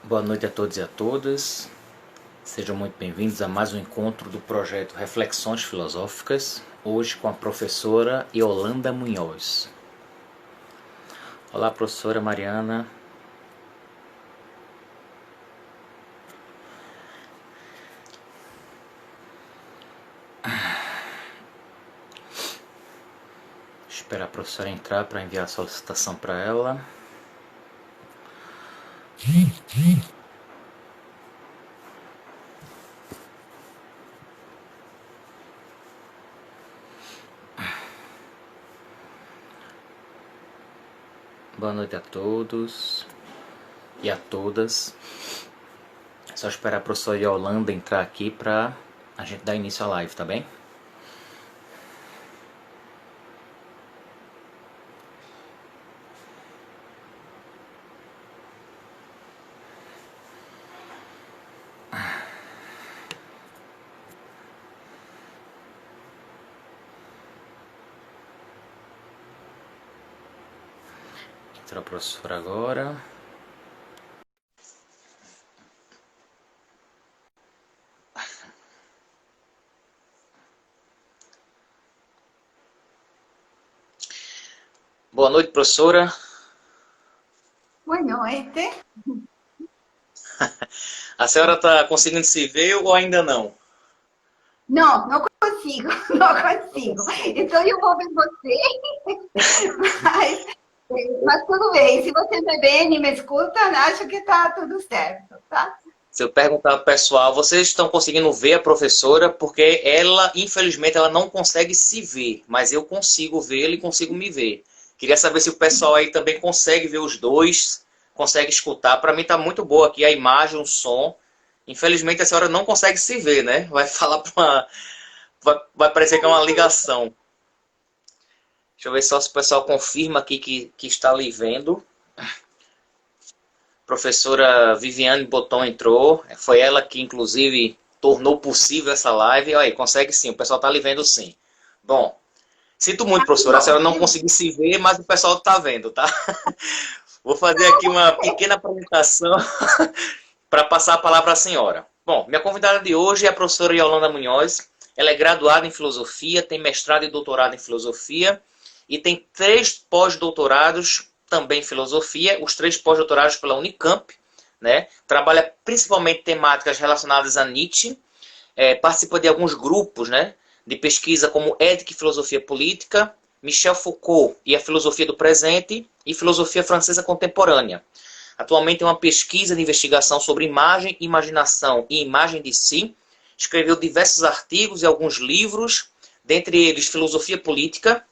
Boa noite a todos e a todas. Sejam muito bem-vindos a mais um encontro do projeto Reflexões Filosóficas, hoje com a professora Yolanda Munhoz. Olá, professora Mariana. Esperar a professora entrar para enviar a solicitação para ela. Boa noite a todos e a todas. É só esperar a professora Yolanda entrar aqui para a gente dar início à live, tá bem? Entra a professora agora. Boa noite, professora. Boa noite. A senhora está conseguindo se ver ou ainda não? Não, não consigo, não consigo. Então eu vou ver você, mas tudo bem. Se você me vê e me escuta, acho que está tudo certo, tá? Se eu perguntar ao pessoal, vocês estão conseguindo ver a professora? Porque ela, infelizmente, ela não consegue se ver, mas eu consigo vê-la e consigo me ver. Queria saber se o pessoal aí também consegue ver os dois, consegue escutar. Para mim está muito boa aqui a imagem, o som. Infelizmente a senhora não consegue se ver, né? Vai falar para uma... vai parecer que é uma ligação. Deixa eu ver só se o pessoal confirma aqui que está lhe vendo. Professora Viviane Boton entrou, foi ela que inclusive tornou possível essa live. Olha aí, consegue sim, o pessoal está lhe vendo sim. Bom, sinto muito, professora, a senhora não conseguiu se ver, mas o pessoal está vendo, tá? Vou fazer aqui uma pequena apresentação para passar a palavra à senhora. Bom, minha convidada de hoje é a professora Yolanda Munhoz. Ela é graduada em filosofia, tem mestrado e doutorado em filosofia e tem 3 pós-doutorados também em filosofia, os 3 pós-doutorados pela Unicamp, né? Trabalha principalmente temáticas relacionadas a Nietzsche, participa de alguns grupos, né, de pesquisa como Ética e Filosofia Política, Michel Foucault e a Filosofia do Presente e Filosofia Francesa Contemporânea. Atualmente tem uma pesquisa de investigação sobre imagem, imaginação e imagem de si. Escreveu diversos artigos e alguns livros, dentre eles Filosofia Política,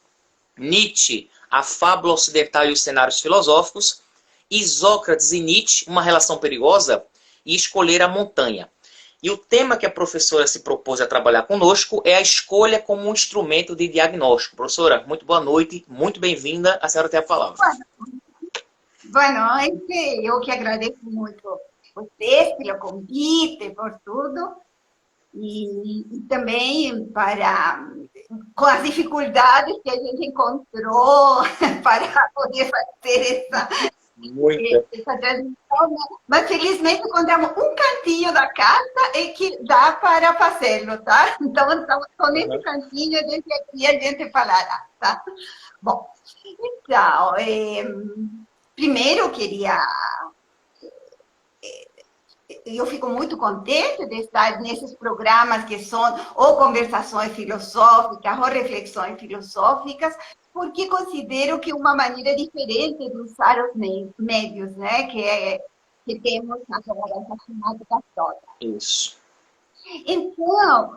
Nietzsche, a Fábula Ocidental e os Cenários Filosóficos, Isócrates e Nietzsche, uma relação perigosa, e Escolher a Montanha. E o tema que a professora se propôs a trabalhar conosco é a escolha como um instrumento de diagnóstico. Professora, muito boa noite, muito bem-vinda, a senhora tem a palavra. Boa noite, eu que agradeço muito vocês pelo convite, por tudo. E também com as dificuldades que a gente encontrou para poder fazer essa transmissão, né? Mas felizmente encontramos um cantinho da casa e que dá para fazê-lo, tá? Então, estamos só nesse cantinho, desde aqui a gente falará, tá? Bom, então, primeiro eu queria... Eu fico muito contente de estar nesses programas que são ou conversações filosóficas ou reflexões filosóficas, porque considero que uma maneira diferente de usar os médios, né, que temos agora, essa temática toda. Isso. Então,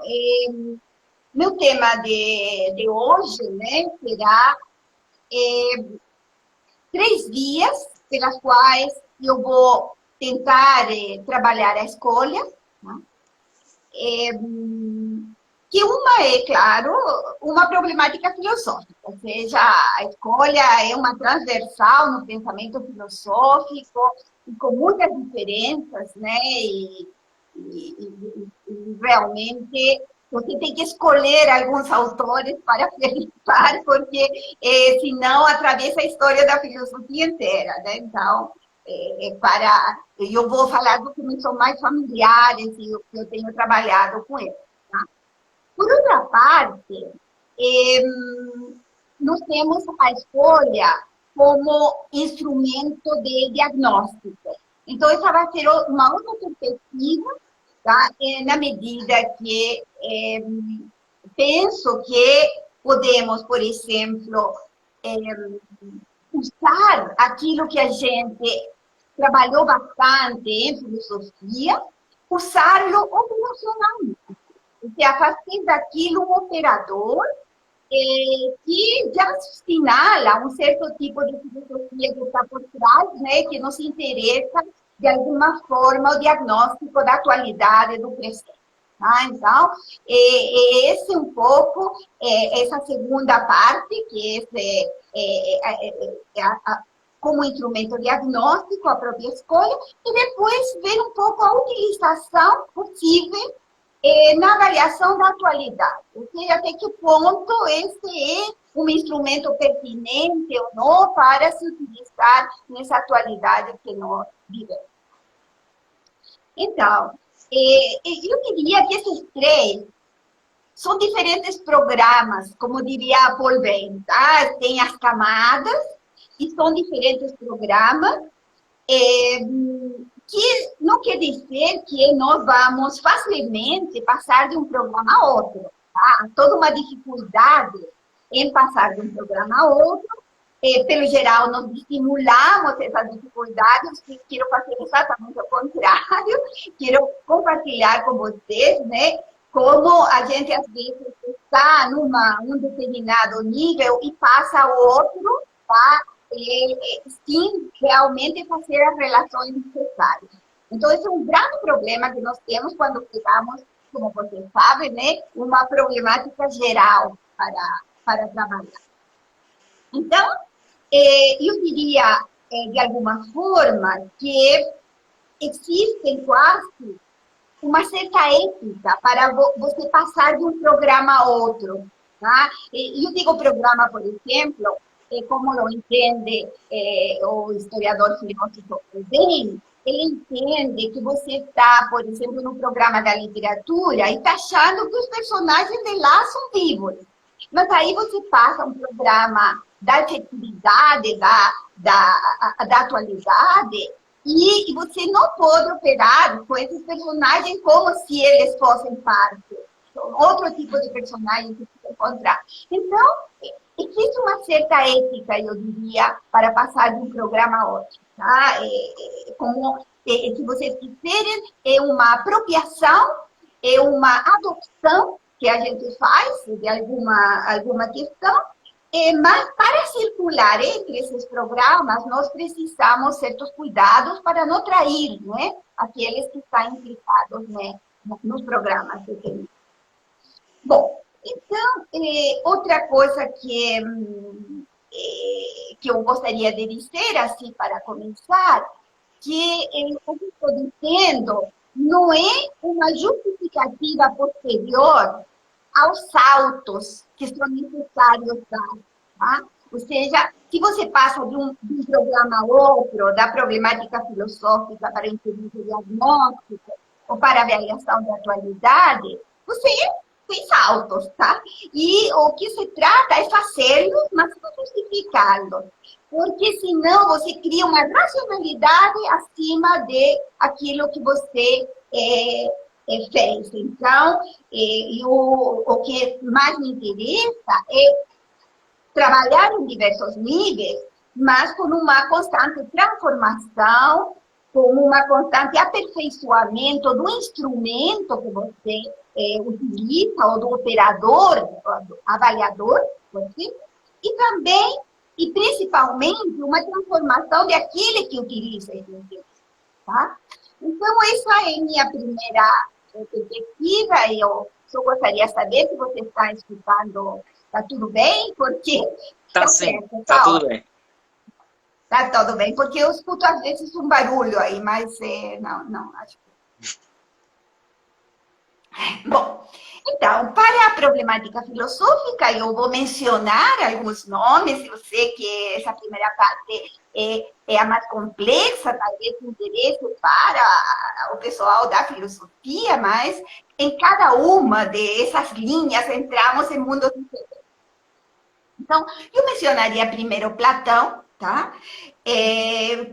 meu tema de hoje, né, será 3 vias pelas quais eu vou tentar trabalhar a escolha, né? Que uma é, claro, uma problemática filosófica, ou seja, a escolha é uma transversal no pensamento filosófico, e com muitas diferenças, né? E realmente você tem que escolher alguns autores para pensar, porque senão atravessa a história da filosofia inteira, né? Então, Eu vou falar do que me são mais familiares e o que eu tenho trabalhado com eles. Tá? Por outra parte, nós temos a escolha como instrumento de diagnóstico. Então, essa vai ser uma outra perspectiva, tá? Na medida que penso que podemos, por exemplo, usar aquilo que a gente trabalhou bastante em filosofia, usá-lo operacionalmente. Ou seja, fazer daquilo um operador que já assinala um certo tipo de filosofia que está por trás, né, que nos interessa, de alguma forma, o diagnóstico da atualidade do presente. Tá? Então, esse um pouco, essa segunda parte, que como instrumento diagnóstico, a própria escolha, e depois ver um pouco a utilização possível na avaliação da atualidade. Ou seja, até que ponto esse é um instrumento pertinente ou não para se utilizar nessa atualidade que nós vivemos. Então, eu diria que esses três são diferentes programas, como diria Paul Bain, tá? Tem as camadas e são diferentes programas que não quer dizer que nós vamos facilmente passar de um programa a outro. Tá? Há toda uma dificuldade em passar de um programa a outro. Pelo geral, nós estimulamos essas dificuldades, e quero fazer exatamente o contrário. Quero compartilhar com vocês, né, como a gente, às vezes, está num determinado nível e passa ao outro, tá? Sim, realmente fazer as relações necessárias. Então, esse é um grande problema que nós temos quando pegamos, como vocês sabem, né, uma problemática geral para trabalhar. Então, eu diria, de alguma forma, que existe quase uma certa ética para você passar de um programa a outro. Tá? Eu digo programa, por exemplo, como lo entende o historiador filósofo Bain, ele entende que você está, por exemplo, no programa da literatura e está achando que os personagens de lá são vivos. Mas aí você passa um programa da efetividade, da atualidade, e você não pode operar com esses personagens como se eles fossem parte. Outro tipo de personagem que você encontrar. Então, existe uma certa ética, eu diria, para passar de um programa a outro. Tá? Como, se vocês quiserem, é uma apropriação, é uma adopção que a gente faz de alguma questão, mas para circular entre esses programas, nós precisamos certos cuidados para não trair, né, aqueles que estão implicados, né, nos programas definidos. Bom, então, outra coisa que eu gostaria de dizer, assim, para começar, que o que estou dizendo não é uma justificativa posterior aos saltos que são necessários dar. Tá? Ou seja, se você passa de um programa a outro, da problemática filosófica para o entendimento diagnóstico ou para a avaliação da atualidade, você tem saltos, tá? E o que se trata é fazê-los, mas não justificá-los. Porque senão você cria uma racionalidade acima de aquilo que você fez. Então, o que mais me interessa é trabalhar em diversos níveis, mas com uma constante transformação, com uma constante aperfeiçoamento do instrumento que você utiliza, ou do operador, do avaliador, e também, e principalmente, uma transformação daquele que utiliza esse instrumento. Tá? Então, essa é a minha primeira perspectiva, e eu só gostaria de saber se você está escutando, está tudo bem? Porque... Tá sim, está tudo bem. Está tudo bem, porque eu escuto às vezes um barulho aí, mas não, acho que... Bom, então, para a problemática filosófica, eu vou mencionar alguns nomes. Eu sei que essa primeira parte é a mais complexa, talvez interesse para o pessoal da filosofia, mas em cada uma dessas linhas entramos em mundos diferentes. Então, eu mencionaria primeiro Platão, tá?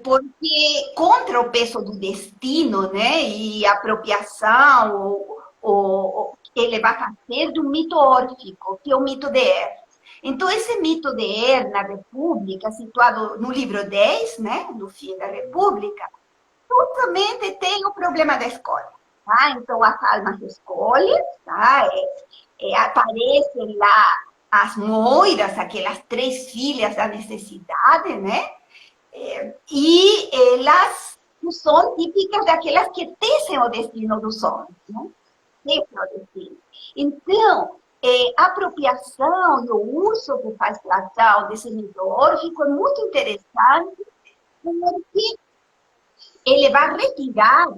Porque contra o peso do destino, né, e apropriação, ele vai fazer do mito órfico, que é o mito de Er. Então, esse mito de Er na República, situado no livro 10, né, no fim da República, justamente tem o problema da escolha. Tá? Então, as almas escolhem, tá? Aparecem lá as moiras, aquelas 3 filhas da necessidade, né? E elas são típicas daquelas que tecem o destino dos homens, né? Tecem o destino. Então, a apropriação e o uso que faz Platão desse mito órfico é muito interessante, porque ele vai retirar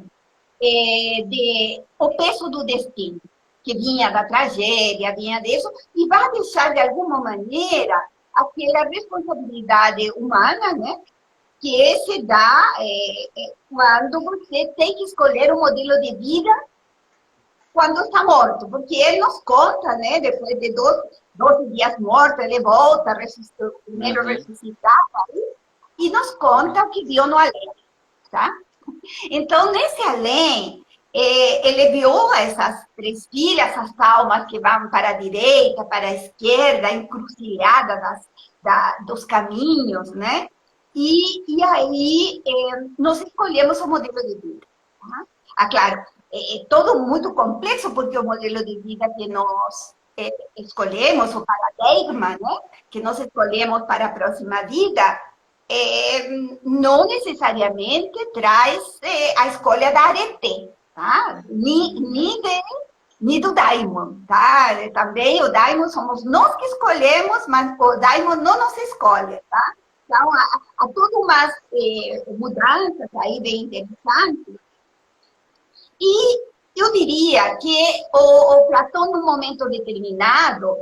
o peso do destino, que vinha da tragédia, vinha disso, e vai deixar, de alguma maneira, aquela responsabilidade humana, né? Que se dá quando você tem que escolher um modelo de vida quando está morto, porque ele nos conta, né? Depois de 12 dias morto, ele volta, primeiro ressuscitado, e nos conta o que viu no além, tá? Então, nesse além, ele viu essas 3 filhas, as almas que vão para a direita, para a esquerda, encruzilhadas dos caminhos, né? E aí nós escolhemos o modelo de vida. Tá? Claro, é todo muito complexo, porque o modelo de vida que nós escolhemos, o paradigma, né? Que nós escolhemos para a próxima vida, não necessariamente traz a escolha da arete, tá? Nem do daimon, tá? Também o daimon somos nós que escolhemos, mas o daimon não nos escolhe, tá? Então, há todas umas mudanças aí bem interessantes. E eu diria que o Platão, num momento determinado,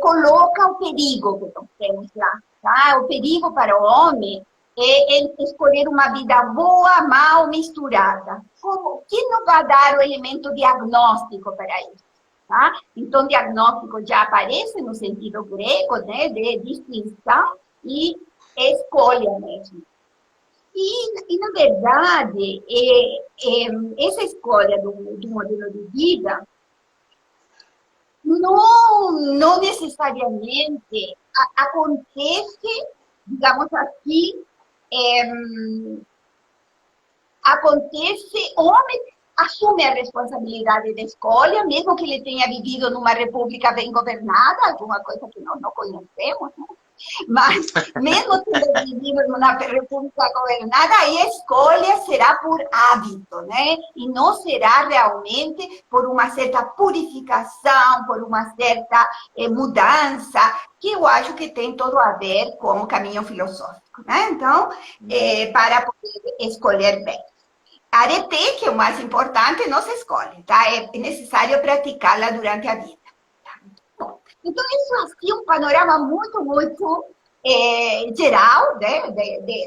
coloca o perigo que nós temos lá. Tá? O perigo para o homem é escolher uma vida boa, mal, misturada. O que nos vai dar o elemento diagnóstico para isso? Tá? Então, diagnóstico já aparece no sentido grego, né, de distinção e escolha mesmo. E na verdade, essa escolha do modelo de vida não necessariamente acontece, digamos assim, acontece, o homem assume a responsabilidade da escolha, mesmo que ele tenha vivido numa república bem governada, alguma coisa que nós não conhecemos, né? Mas, mesmo que vivimos numa república governada, aí a escolha será por hábito, né? E não será realmente por uma certa purificação, por uma certa mudança, que eu acho que tem tudo a ver com o caminho filosófico, né? Então, para poder escolher bem. A arete, que é o mais importante, não se escolhe, tá? É necessário praticá-la durante a vida. Então, isso assim, um panorama muito, muito geral, né,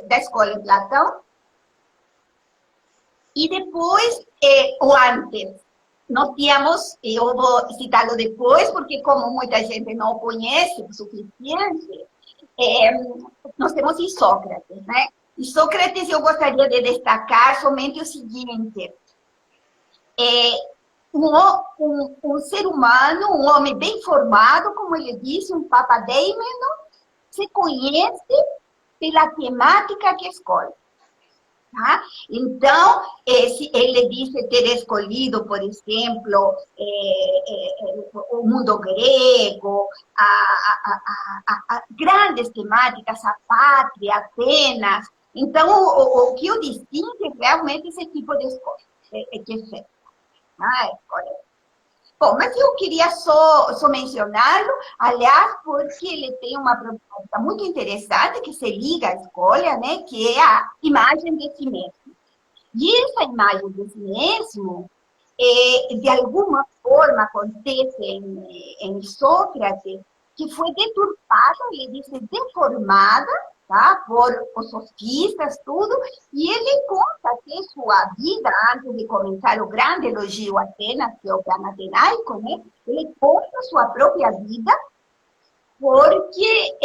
da escola de Platão. E depois, o antes. Nós tínhamos, eu vou citá-lo depois, porque como muita gente não conhece o suficiente, nós temos Sócrates, né? E Sócrates, eu gostaria de destacar somente o seguinte: um ser humano, um homem bem formado, como ele disse, um papadéimeno, se conhece pela temática que escolhe. Tá? Então, ele disse ter escolhido, por exemplo, o mundo grego, grandes temáticas, a pátria, Atenas. Então, o que o distingue é realmente esse tipo de escolha que é feita. Bom, mas eu queria só mencioná-lo, aliás, porque ele tem uma proposta muito interessante que se liga à escolha, né, que é a imagem de si mesmo. E essa imagem de si mesmo de alguma forma acontece em Sócrates, que foi deturpada, ele disse deformada, tá? Por os sofistas, tudo, e ele conta que sua vida, antes de começar o grande elogio a Atenas, que é o Panatenaico, né? Ele conta sua própria vida, porque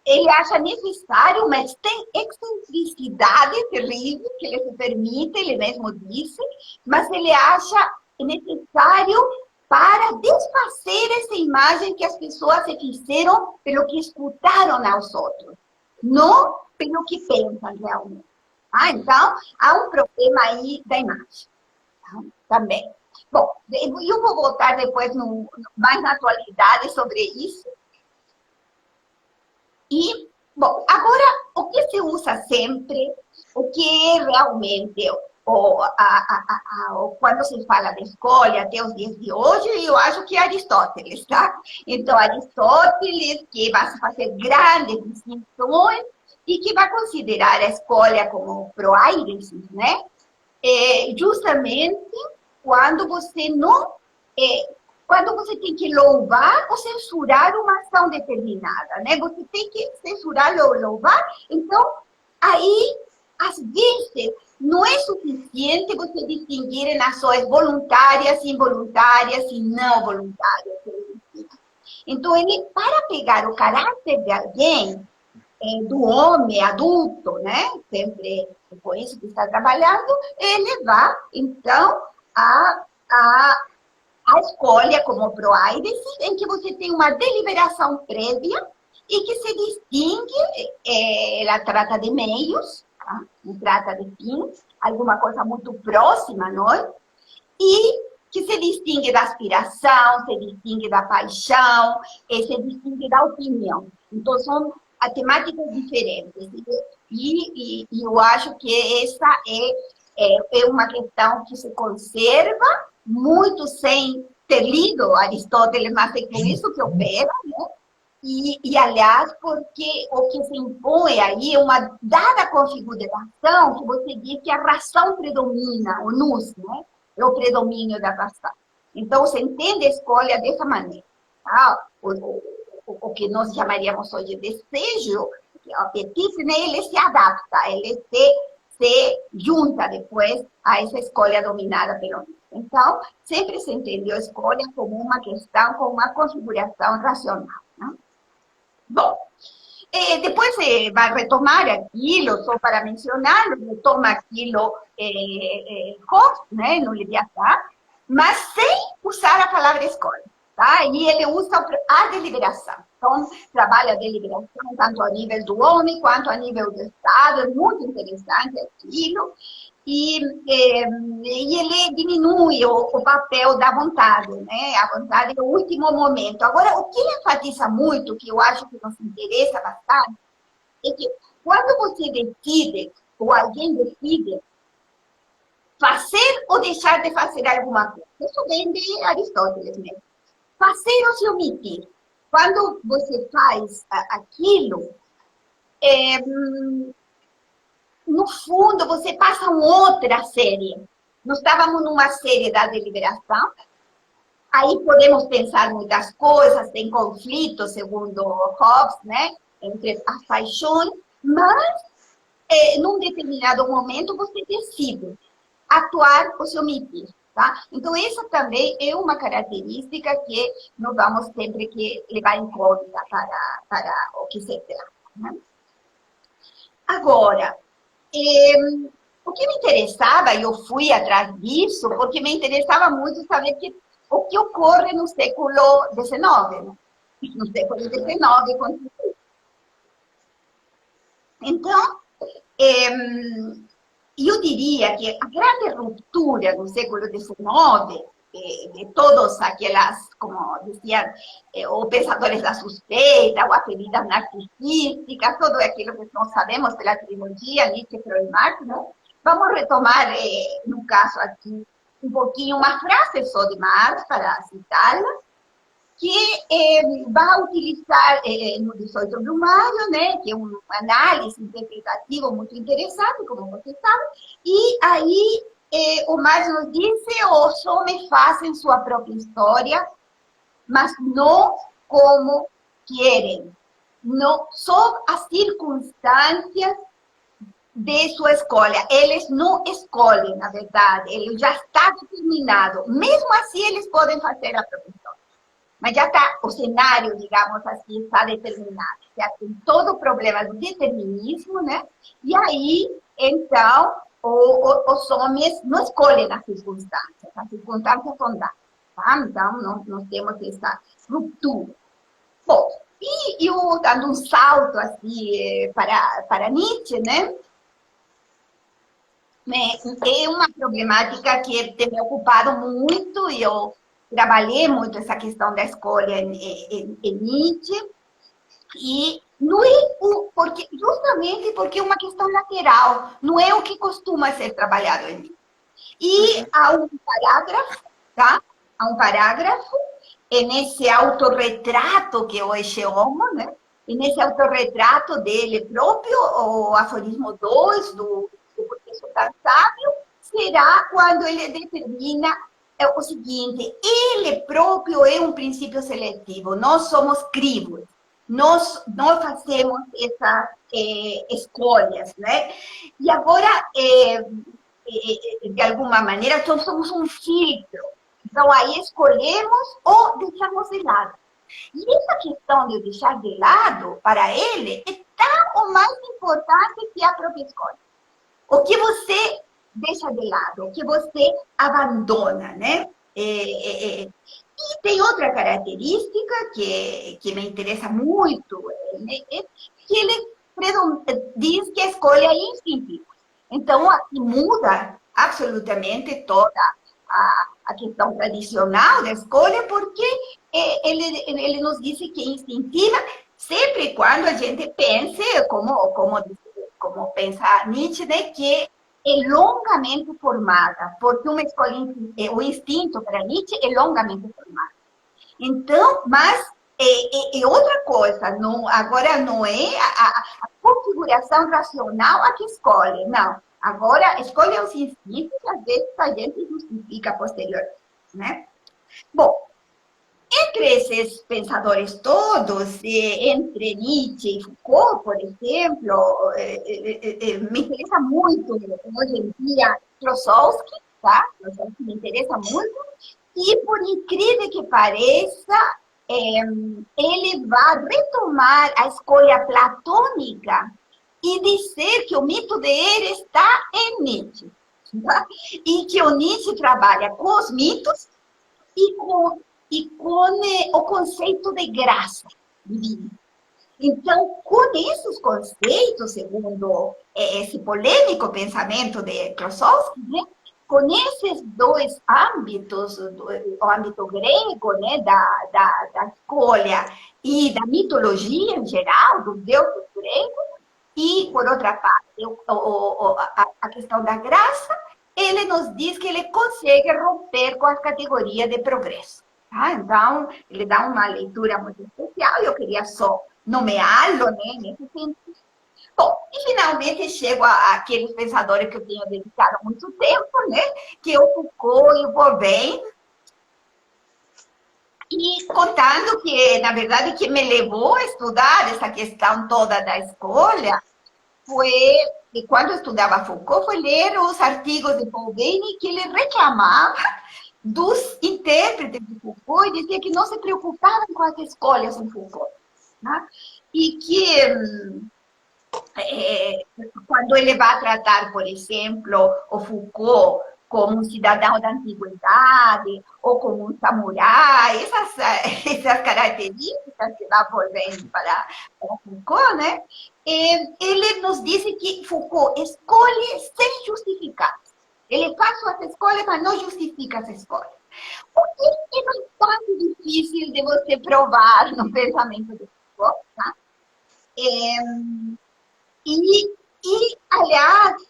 ele acha necessário uma excentricidade terrível que ele se permite, ele mesmo disse, mas ele acha necessário para desfazer essa imagem que as pessoas se fizeram pelo que escutaram aos outros, não pelo que pensam realmente. Então, há um problema aí da imagem, tá? Também. Bom, eu vou voltar depois mais na atualidade sobre isso. E, bom, agora, o que se usa sempre, o que é realmente, quando se fala de escolha até os dias de hoje, eu acho que é Aristóteles, tá? Então, Aristóteles, que vai fazer grandes distinções e que vai considerar a escolha como proairesis, né? Justamente quando você não... quando você tem que louvar ou censurar uma ação determinada, né? Você tem que censurar ou louvar, então, aí, às vezes, não é suficiente você distinguir em ações voluntárias, involuntárias e não voluntárias. Então, ele, para pegar o caráter de alguém, do homem adulto, né? Sempre com isso que está trabalhando, ele vai, então, a escolha como proairesis, em que você tem uma deliberação prévia e que se distingue, ela trata de meios, tá? Não trata de fins, alguma coisa muito próxima, não é? E que se distingue da aspiração, se distingue da paixão, se distingue da opinião. Então, são temáticas diferentes. E eu acho que essa é uma questão que se conserva muito sem ter lido Aristóteles, mas é com isso que opera, né? E, aliás, porque o que se impõe aí é uma dada configuração que você diz que a razão predomina, o nous, né? É o predomínio da razão. Então, você entende a escolha dessa maneira. Tá? O que nós chamaríamos hoje de desejo, o apetite, né? Ele se adapta, ele se junta depois a essa escolha dominada pelo nous. Então, sempre se entendeu a escolha como uma questão, como uma configuração racional. Né? Bom, depois vai retomar aquilo, só para mencionar, retoma aquilo Hobbes, né, no Leviatã, mas sem usar a palavra escolha. Tá? E ele usa a deliberação. Então, trabalha a deliberação tanto a nível do homem quanto a nível do Estado. É muito interessante aquilo. E ele diminui o papel da vontade, né? A vontade é o último momento. Agora, o que ele enfatiza muito, que eu acho que nos interessa bastante, é que quando você decide, ou alguém decide, fazer ou deixar de fazer alguma coisa, isso vem de Aristóteles mesmo. Fazer ou se omitir. Quando você faz aquilo, no fundo, você passa outra série. Nós estávamos numa série da deliberação, aí podemos pensar muitas coisas, tem conflitos, segundo Hobbes, né, entre as paixões, mas, num determinado momento, você decide atuar ou se omitir. Tá? Então, essa também é uma característica que nós vamos sempre que levar em conta para o que se trata. Né? Agora, o que me interessava, e eu fui atrás disso, porque me interessava muito saber o que ocorre no século XIX, né? No século XIX. Então, eu diria que a grande ruptura no século XIX, de todos aquelas, como diziam, os pensadores da suspeita, ou as feridas narcisísticas, tudo aquilo que nós sabemos pela trilogia, Nietzsche, Freud, Marx, né? Vamos retomar, no caso aqui, um pouquinho uma frase só de Marx, para citá-la, que vai utilizar no 18 de maio, né, que é uma análise interpretativa muito interessante, como você sabe, e aí o Marx nos disse, os homens fazem sua própria história, mas não como querem. Não, só as circunstâncias de sua escolha. Eles não escolhem, na verdade, ele já está determinado. Mesmo assim, eles podem fazer a própria história. Mas já está, o cenário, digamos assim, está determinado. Já tem todo o problema do determinismo, né? E aí, então, os homens não escolhem as circunstâncias são dadas. Tá? Então, nós temos essa ruptura. Bom, e eu dando um salto assim para Nietzsche, né? É uma problemática que tem me ocupado muito, e eu trabalhei muito essa questão da escolha em Nietzsche, e não é porque, justamente porque é uma questão lateral, não é o que costuma ser trabalhado em Nietzsche. E há um parágrafo, tá? Há um parágrafo, nesse autorretrato que hoje amo, né? E nesse autorretrato dele próprio, o aforismo 2 do Porque Sou Tão Sábio, será quando ele determina o seguinte: ele próprio é um princípio seletivo, nós somos crivos, nós fazemos essas escolhas, né? E agora, de alguma maneira, nós somos um filtro. Então, aí escolhemos ou deixamos de lado. E essa questão de deixar de lado, para ele, é tão ou mais importante que a própria escolha. O que você deixa de lado, o que você abandona, né? E tem outra característica que me interessa muito, né? Que ele diz que a escolha é instintiva. Então, aqui muda absolutamente toda a questão tradicional da escolha, porque ele nos disse que é instintiva sempre e quando a gente pense, como pensa Nietzsche, né, que é longamente formada, porque uma escolha, o instinto para Nietzsche é longamente formado. Então, mas é outra coisa, não, agora não é a configuração racional a que escolhe, não. Agora, escolhe os instintos e às vezes a gente justifica posteriormente, né? Bom, entre esses pensadores todos, entre Nietzsche e Foucault, por exemplo, me interessa muito, hoje em dia, Klossowski, tá? Klossowski me interessa muito, e por incrível que pareça, ele vai retomar a escolha platônica e dizer que o mito de Eres está em Nietzsche. Tá? E que o Nietzsche trabalha com os mitos e com o conceito de graça divina. Então, com esses conceitos, segundo esse polêmico pensamento de Klossowski, né, com esses dois âmbitos, o âmbito grego, né, da escolha e da mitologia em geral, dos deuses gregos, e, por outra parte, a questão da graça, ele nos diz que ele consegue romper com as categorias de progresso. Tá? Então, ele dá uma leitura muito especial, e eu queria só nomeá-lo, né, nesse sentido. Bom, e finalmente chego àqueles pensadores que eu tenho dedicado muito tempo, né, que é o Foucault e o Bourdieu, e contando que, na verdade, que me levou a estudar essa questão toda da escolha foi, e quando eu estudava Foucault, foi ler os artigos de Bourdieu que ele reclamava dos intérpretes de Foucault e dizia que não se preocupavam com as escolhas de Foucault. Né? E que quando ele vai tratar, por exemplo, o Foucault como um cidadão da antiguidade, ou como um samurai, essas características que dá por dentro para Foucault, né? Ele nos disse que Foucault escolhe sem justificar. Ele faz suas escolhas, mas não justifica as escolhas. O que é bastante difícil de você provar no pensamento de Foucault, tá? Aliás,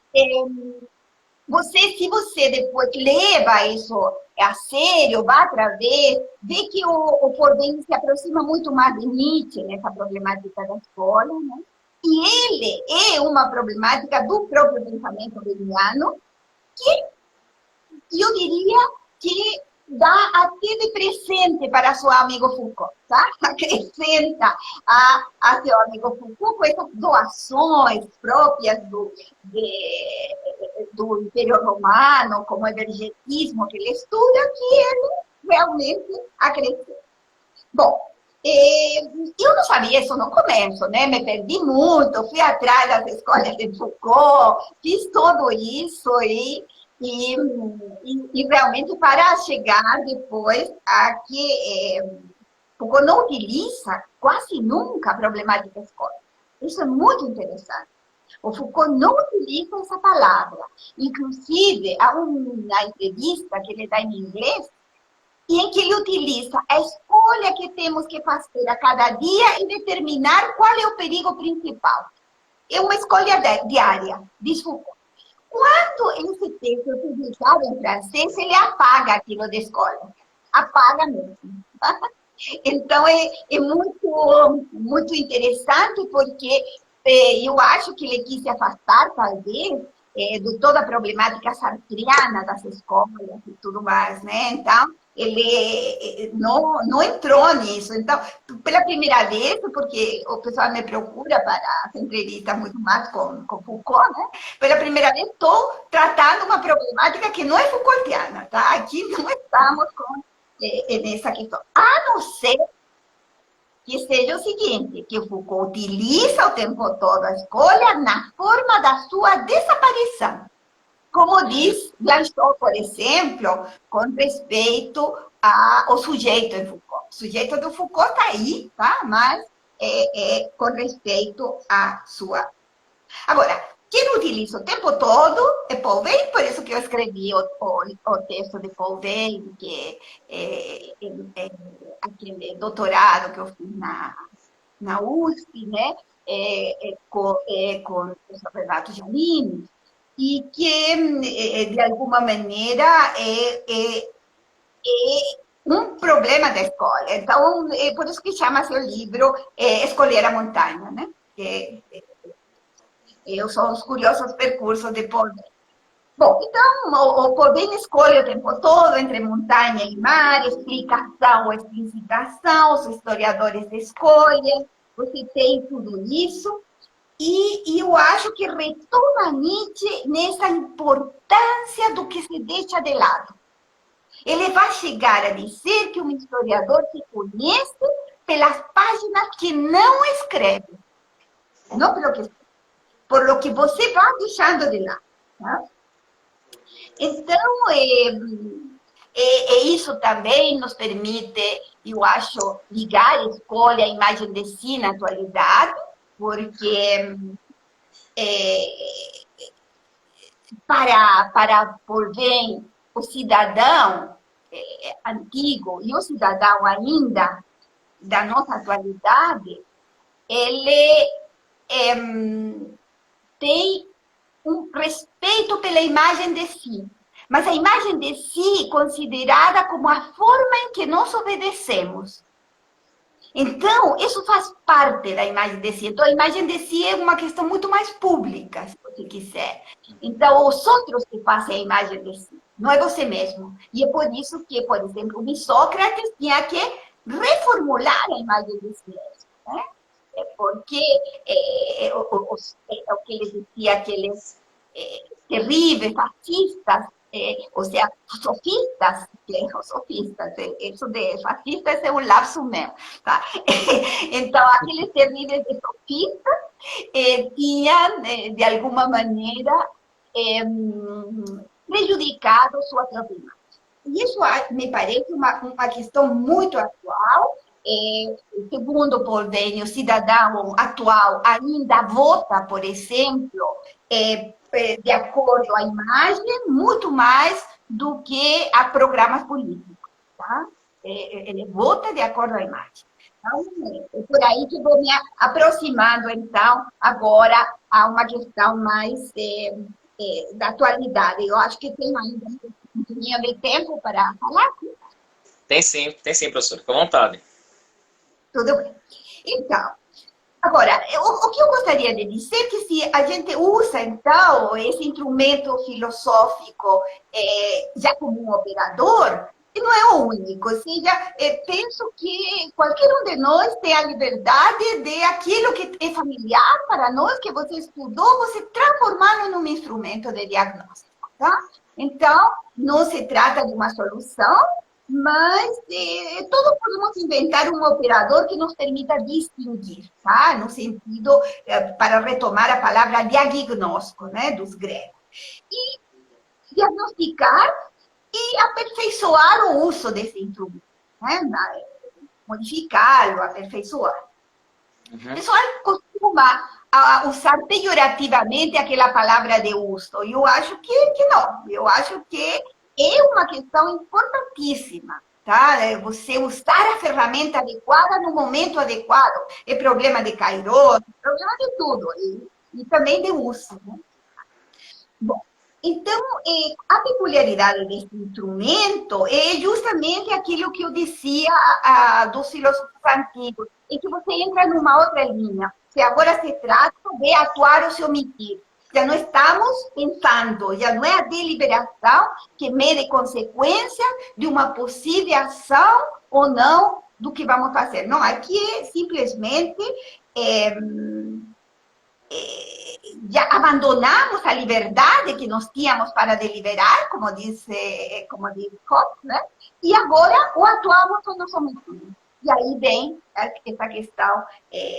se você depois leva isso a sério, vai para ver, vê que o Bourdieu se aproxima muito mais de Nietzsche nessa problemática da escolha, né? E ele é uma problemática do próprio pensamento hegeliano, que eu diria que dá até de presente para seu amigo Foucault, tá? Acrescenta a seu amigo Foucault com essas doações próprias do Império Romano, como o evergetismo que ele estuda, que ele realmente acrescenta. Bom, eu não sabia isso no começo, né? Me perdi muito, fui atrás das escolas de Foucault, fiz tudo isso e realmente para chegar depois a que Foucault não utiliza quase nunca a problemática escolar. Isso é muito interessante. O Foucault não utiliza essa palavra. Inclusive, há uma entrevista que ele dá em inglês, e em que ele utiliza a escolha que temos que fazer a cada dia e determinar qual é o perigo principal. É uma escolha diária, diz Foucault. Quando esse texto é publicado em francês, ele apaga aquilo da escola. Apaga mesmo. Então, é muito interessante, porque eu acho que ele quis se afastar, talvez, de toda a problemática sartriana das escolas e tudo mais, né? Então, ele não entrou nisso. Então, pela primeira vez, porque o pessoal me procura para as entrevistas muito mais com Foucault, né? Pela primeira vez, estou tratando uma problemática que não é Foucaultiana, tá? Aqui não estamos nessa questão. A não ser que seja o seguinte, que Foucault utiliza o tempo todo a escolha na forma da sua desaparição. Como diz Blanchot, por exemplo, com respeito ao sujeito em Foucault. O sujeito do Foucault está aí, tá? Mas com respeito à sua. Agora, quem utiliza o tempo todo é Paul Veyne, por isso que eu escrevi o texto de Paul Veyne, que é aquele doutorado que eu fiz na USP, né? Com o professor Renato Giannini, e que, de alguma maneira, é um problema da escola. Então, é por isso que chama-se o livro Escolher a Montanha, né? São os curiosos percursos de Paul Veyne. Bom, então, o Paul Veyne escolhe o tempo todo entre montanha e mar, explicação ou explicitação, os historiadores escolhem, você tem tudo isso. E eu acho que retoma Nietzsche nessa importância do que se deixa de lado. Ele vai chegar a dizer que um historiador se conhece pelas páginas que não escreve. Não pelo que escreve, por lo que você vai deixando de lado. Tá? Então, isso também nos permite, eu acho, ligar a escolha à imagem de si na atualidade, porque para Paul Veyne, o cidadão antigo e o cidadão ainda da nossa atualidade, ele tem um respeito pela imagem de si, mas a imagem de si considerada como a forma em que nós obedecemos. Então, isso faz parte da imagem de si. Então, a imagem de si é uma questão muito mais pública, se você quiser. Então, os outros que fazem a imagem de si, não é você mesmo. E é por isso que, por exemplo, o Sócrates tinha que reformular a imagem de si mesmo, né? Porque o que ele dizia, aqueles terríveis fascistas, ou seja, sofistas, isso de fascistas é um lapso meu, tá? Então, aqueles terríveis sofistas tinham, de alguma maneira, prejudicado sua própria imagem. E isso me parece uma questão muito atual. Segundo Paul Veyne, o cidadão atual ainda vota, por exemplo, de acordo à imagem, muito mais do que a programas políticos. Tá? Ele vota de acordo à imagem. Então, é por aí que vou me aproximando, então, agora a uma questão mais da atualidade. Eu acho que tem ainda um pouquinho de tempo para falar. Tem sim, professor. Fica à vontade. Tudo bem. Então, Agora, o que eu gostaria de dizer é que se a gente usa, então, esse instrumento filosófico já como um operador, não é o único. Ou seja, penso que qualquer um de nós tem a liberdade de aquilo que é familiar para nós, que você estudou, você transformá-lo em um instrumento de diagnóstico. Tá? Então, não se trata de uma solução, mas todos podemos inventar um operador que nos permita distinguir, tá? No sentido, para retomar a palavra diagnóstico, né, dos gregos. E diagnosticar e aperfeiçoar o uso desse instrumento, né? Modificá-lo, aperfeiçoar. O pessoal costuma usar pejorativamente aquela palavra de uso. Eu acho que não. Eu acho que é uma questão importantíssima. Tá? Você usar a ferramenta adequada no momento adequado. É problema de Kairos, é problema de tudo. E também de uso. Né? Bom, então, a peculiaridade desse instrumento é justamente aquilo que eu dizia dos filósofos antigos, é que você entra numa outra linha. Se agora se trata de atuar ou se omitir. Já não estamos pensando, já não é a deliberação que mede consequência de uma possível ação ou não do que vamos fazer. Não, aqui é simplesmente já abandonamos a liberdade que nós tínhamos para deliberar, como diz Hobbes, né? E agora o atuamos ou nos omitimos. E aí vem essa questão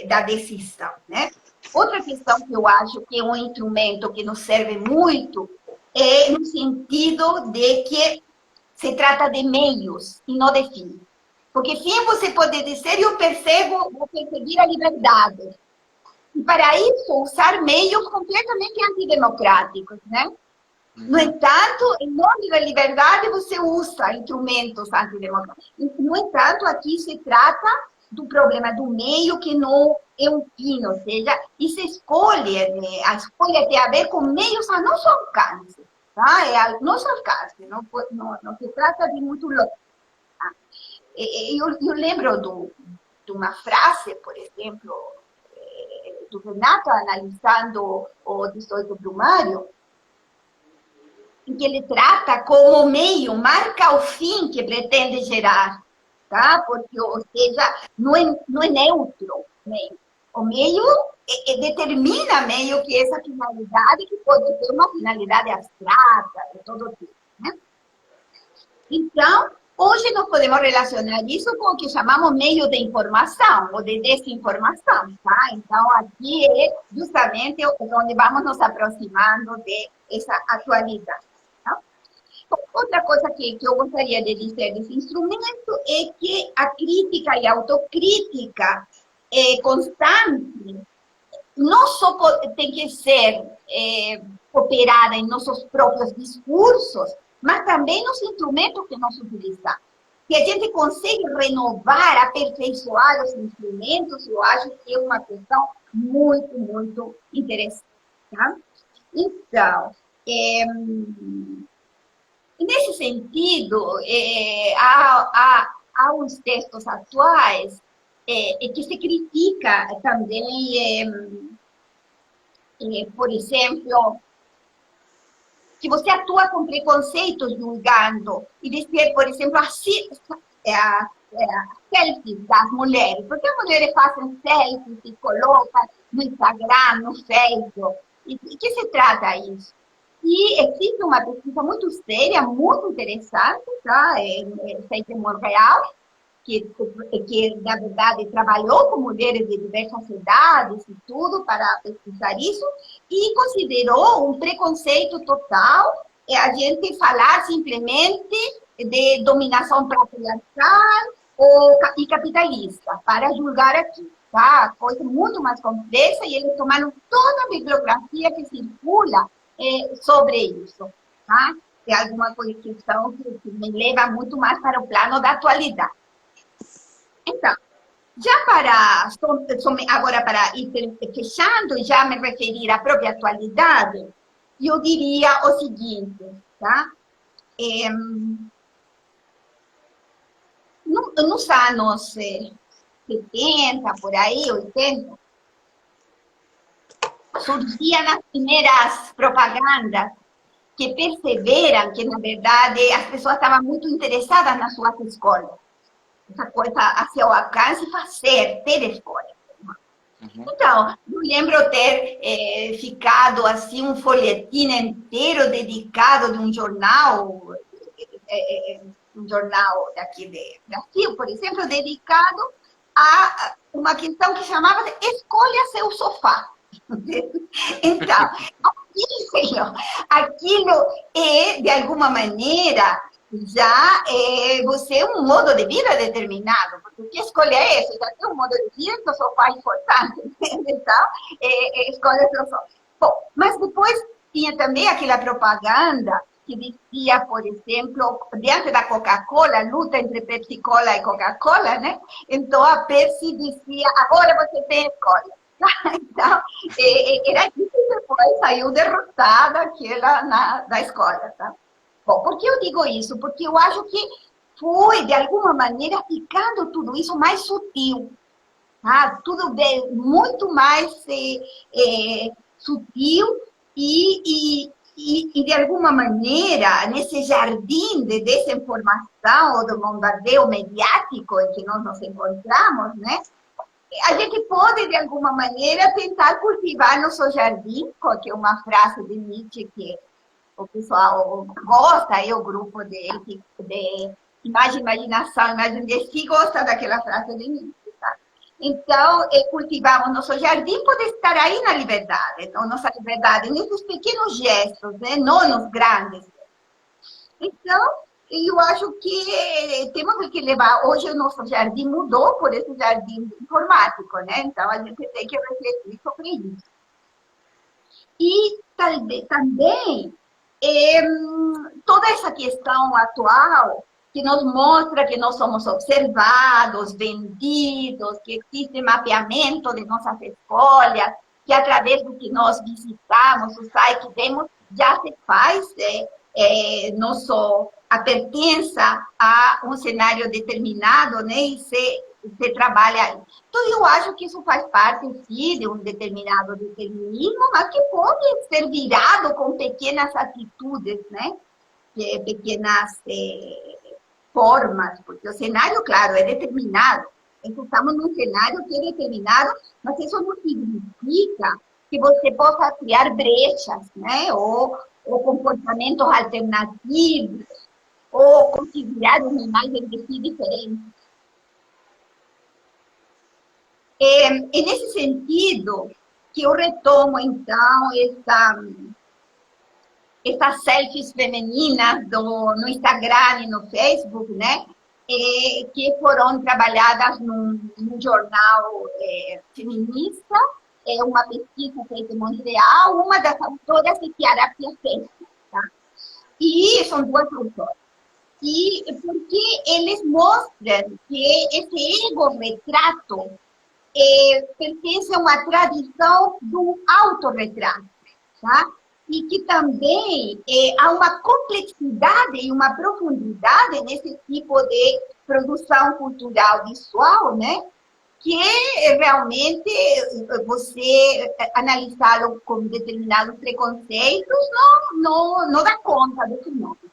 da decisão, né? Outra questão que eu acho que é um instrumento que nos serve muito é no sentido de que se trata de meios e não de fim. Porque fim você pode dizer, eu vou perseguir a liberdade. E para isso, usar meios completamente antidemocráticos, né? No entanto, em nome da liberdade, você usa instrumentos antidemocráticos. No entanto, aqui se trata do problema do meio que não é um fim, ou seja, e se escolhe, a escolha tem a ver com meios a nosso alcance, tá? É a nosso alcance, não se trata de muito longe. Tá? Eu lembro de uma frase, por exemplo, do Renato, analisando o 18 Brumário, em que ele trata como meio, marca o fim que pretende gerar, tá? Porque, ou seja, não é neutro. Meio. O meio determina meio que essa finalidade, que pode ter uma finalidade abstrata, de todo tipo, né? Então, hoje nós podemos relacionar isso com o que chamamos meio de informação ou de desinformação, tá? Então, aqui é justamente onde vamos nos aproximando dessa atualidade. Tá? Outra coisa que eu gostaria de dizer desse instrumento é que a crítica e a autocrítica constante não só tem que ser operada em nossos próprios discursos, mas também nos instrumentos que nós utilizamos. Se a gente consegue renovar, aperfeiçoar os instrumentos, eu acho que é uma questão muito, muito interessante. Tá? Então, nesse sentido, há uns textos atuais que se critica também, por exemplo, que você atua com preconceitos julgando, e dizer, por exemplo, selfies das mulheres. Porque as mulheres fazem selfies e colocam no Instagram, no Facebook. E de que se trata isso? E existe uma pesquisa muito séria, muito interessante, tá? Feita em Montreal, que, na verdade, trabalhou com mulheres de diversas idades e tudo para pesquisar isso, e considerou um preconceito total a gente falar simplesmente de dominação patriarcal e capitalista, para julgar aqui. Tá? Coisa muito mais complexa, e eles tomaram toda a bibliografia que circula sobre isso. Tá? É alguma questão que me leva muito mais para o plano da atualidade. Então, já agora para ir fechando, já me referir à própria atualidade, eu diria o seguinte, tá? Nos anos 70, por aí, 80, surgiam as primeiras propagandas que perceberam que, na verdade, as pessoas estavam muito interessadas nas suas escolas. Essa coisa a seu alcance, ter escola. Então, eu lembro ter ficado assim um folhetim inteiro dedicado de um jornal daqui de Brasil, por exemplo, dedicado a uma questão que chamava de escolha seu sofá. Então, aquilo é, de alguma maneira, já você é um modo de vida determinado, porque que escolha é essa? Já tem um modo de vida, que o sofá é importante, então, escolha seu sofá. Bom, mas depois tinha também aquela propaganda que dizia, por exemplo, diante da Coca-Cola, luta entre Pepsi-Cola e Coca-Cola, né? Então a Pepsi dizia, agora você tem escolha. Então, era isso que depois saiu derrotada aquela da escola, tá? Bom, por que eu digo isso? Porque eu acho que foi, de alguma maneira, ficando tudo isso mais sutil, tá? Tudo bem, muito mais sutil e, de alguma maneira, nesse jardim de desinformação ou do bombardeio mediático em que nós nos encontramos, né? A gente pode, de alguma maneira, tentar cultivar nosso jardim, que é uma frase de Nietzsche que o pessoal gosta, o grupo de imaginação de si gosta daquela frase de Nietzsche, tá? Então, cultivamos nosso jardim, pode estar aí na liberdade, então, nossa liberdade, nesses pequenos gestos, né? Não nos grandes. Então, eu acho que temos que levar, hoje o nosso jardim mudou por esse jardim informático, né? Então, a gente tem que refletir sobre isso. E também toda essa questão atual que nos mostra que nós somos observados, vendidos, que existe mapeamento de nossas escolhas, que através do que nós visitamos, o site que temos, já se faz a pertença a um cenário determinado, né, e se trabalha. Então, eu acho que isso faz parte, sim, de um determinado determinismo, mas que pode ser virado com pequenas atitudes, né, pequenas formas, porque o cenário, claro, é determinado. Então, estamos num cenário que é determinado, mas isso não significa que você possa criar brechas, né, ou comportamentos alternativos, ou considerar uma imagem de si diferente. É nesse sentido que eu retomo, então, essas selfies femininas no Instagram e no Facebook, né? Que foram trabalhadas num jornal feminista, uma pesquisa feita em Montreal, uma das autoras é Chiara Piasetti, tá? E são duas autoras. E porque eles mostram que esse ego-retrato pertence a uma tradição do autorretrato, tá? E que também há uma complexidade e uma profundidade nesse tipo de produção cultural visual, né? Que realmente você analisá-lo com determinados preconceitos não dá conta do fenômeno.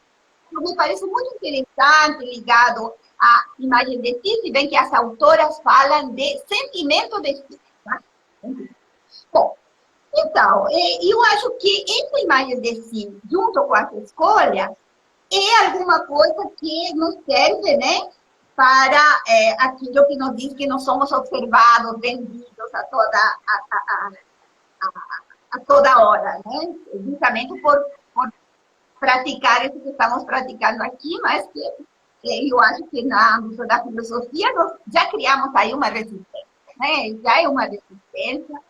Então, me parece muito interessante, ligado à imagem de si, se bem que as autoras falam de sentimento de si. Tá? Bom, então, eu acho que essa imagem de si, junto com essa escolha, é alguma coisa que nos serve, né, para aquilo que nos diz que nós somos observados, vendidos a toda hora, né? Justamente por praticar isso que estamos praticando aqui, mas que eu acho que na âmbito da filosofia nós já criamos aí uma resistência, né? Já é uma resistência,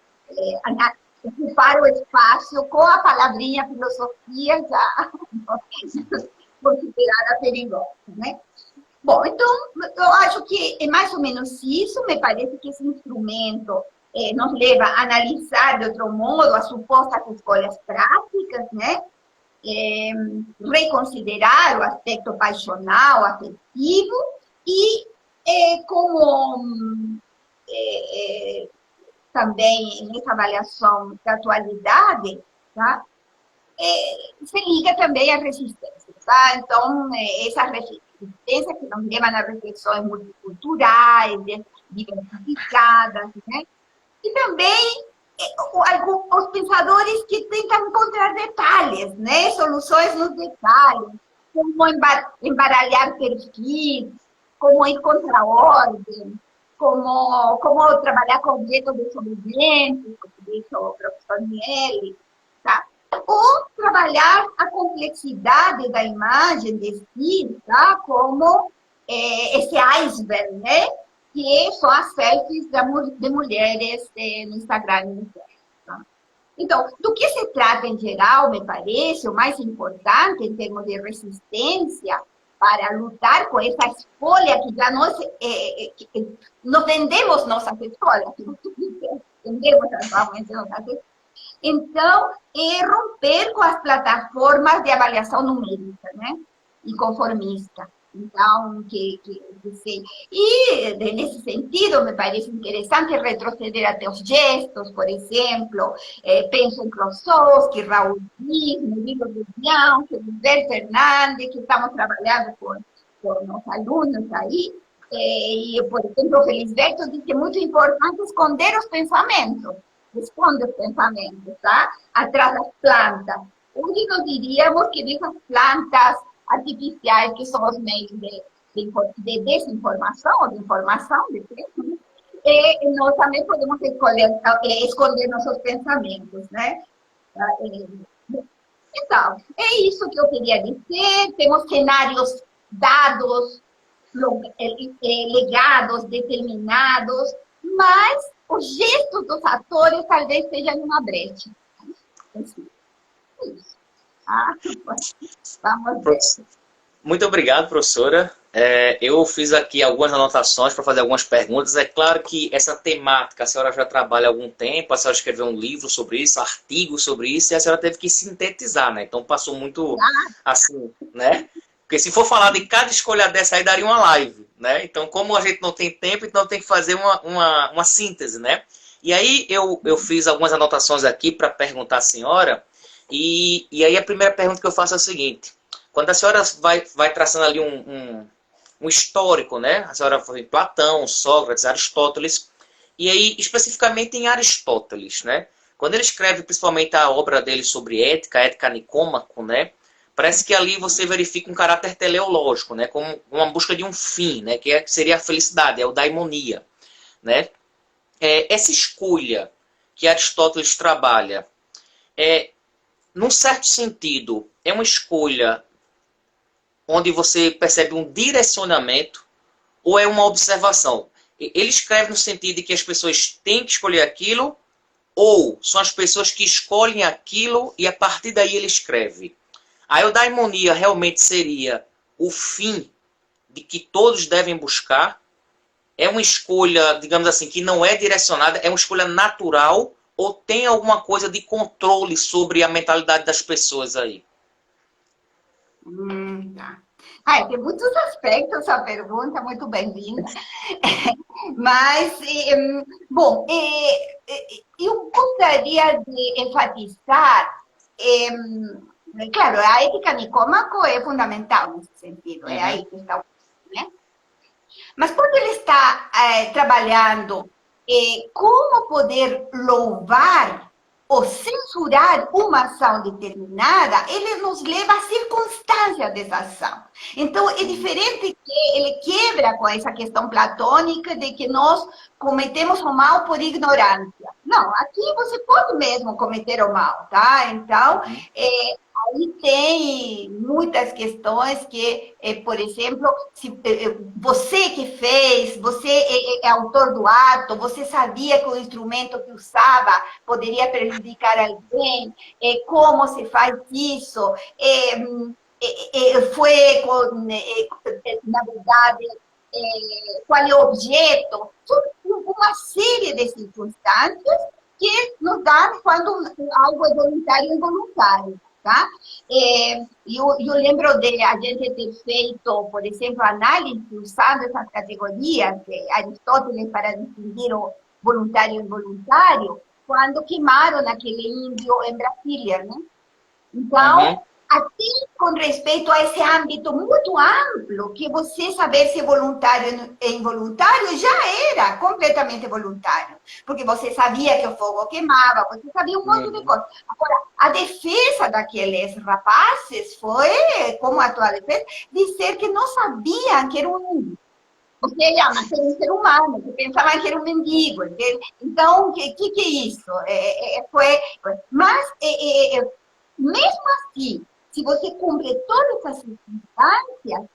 ocupar o espaço com a palavrinha filosofia já considerada perigosa, né? Bom, então, eu acho que é mais ou menos isso, me parece que esse instrumento nos leva a analisar de outro modo as supostas escolhas práticas, né? Reconsiderar o aspecto passional, afetivo, e como também nessa avaliação da atualidade, tá? Se liga também à resistência, tá? Então, essa resistência que nos leva a reflexões multiculturais, diversificadas, né? E também os pensadores que tentam encontrar detalhes, né? Soluções nos detalhes, como embaralhar perfis, como ir contra a ordem, como trabalhar com objetos desobedientes, como disse o professor Miele, tá? Ou trabalhar a complexidade da imagem de si, tá? Como esse iceberg, né? Que são as selfies de mulheres no Instagram. Tá? Então, do que se trata em geral, me parece, o mais importante em termos de resistência para lutar com essa escolha que já nós vendemos nossas escolhas, vendemos as nossas escolhas. Então, romper com as plataformas de avaliação numérica, né? E conformista. Então, e nesse sentido, me parece interessante retroceder até os gestos, por exemplo, penso em Klossowski, Raul Dias, Murilo Rubião, Felipe Fernandes, que estamos trabalhando com os alunos aí, e, por exemplo, o Felisberto diz que é muito importante esconder os pensamentos, esconde os pensamentos, tá? Atrás das plantas. Hoje nós diríamos que dessas plantas artificiais, que são os meios de desinformação ou de informação, nós também podemos esconder nossos pensamentos, né? Então, é isso que eu queria dizer. Temos cenários dados, legados, determinados, mas os gestos dos atores talvez sejam uma brecha. Assim, isso. Vamos ver. Muito obrigado, professora. Eu fiz aqui algumas anotações para fazer algumas perguntas. É claro que essa temática a senhora já trabalha há algum tempo, a senhora escreveu um livro sobre isso, artigos sobre isso, e a senhora teve que sintetizar, né? Então passou muito assim, né? Porque se for falar de cada escolha dessa aí, daria uma live, né? Então, como a gente não tem tempo, então tem que fazer uma síntese, né? E aí eu fiz algumas anotações aqui para perguntar à senhora, e aí a primeira pergunta que eu faço é a seguinte: quando a senhora vai traçando ali um histórico, né? A senhora foi em Platão, Sócrates, Aristóteles, e aí especificamente em Aristóteles, né? Quando ele escreve principalmente a obra dele sobre ética, Ética Nicômaco, né? Parece que ali você verifica um caráter teleológico, né? Como uma busca de um fim, né? Que seria a felicidade, é o daimonia, né? Essa escolha que Aristóteles trabalha, num certo sentido, é uma escolha onde você percebe um direcionamento ou é uma observação? Ele escreve no sentido de que as pessoas têm que escolher aquilo, ou são as pessoas que escolhem aquilo e a partir daí ele escreve? A eudaimonia realmente seria o fim de que todos devem buscar? É uma escolha, digamos assim, que não é direcionada, é uma escolha natural, ou tem alguma coisa de controle sobre a mentalidade das pessoas aí? Tá. Tem muitos aspectos a pergunta, muito bem-vinda. Mas, bom, eu gostaria de enfatizar, claro, a ética Nicômaco é fundamental nesse sentido, é aí que está o, né? Mas quando ele está trabalhando como poder louvar ou censurar uma ação determinada, ele nos leva à circunstância dessa ação. Então, é diferente que ele quebra com essa questão platônica de que nós cometemos o mal por ignorância. Não, aqui você pode mesmo cometer o mal, tá? Então, aí tem muitas questões que, por exemplo, se você que fez, você é autor do ato, você sabia que o instrumento que usava poderia prejudicar alguém, como se faz isso, foi, na verdade, qual é o objeto, uma série de circunstâncias que nos dão quando algo é voluntário e involuntário. Tá? Eu lembro de a gente ter feito, por exemplo, análise usando essas categorias de Aristóteles para distinguir voluntário e involuntário, quando queimaram aquele índio em Brasília, né? Uhum. Então, até com respeito a esse âmbito muito amplo, que você saber se é voluntário ou involuntário já era completamente voluntário, porque você sabia que o fogo queimava, você sabia um monte de Uhum. coisas. Agora, a defesa daqueles rapazes foi, como a tua defesa, dizer que não sabiam que era um índio. Você ama ser um ser humano, que pensava que era um mendigo. Então, o que é isso? Mas, mesmo assim, se você cumpre todas essas circunstâncias,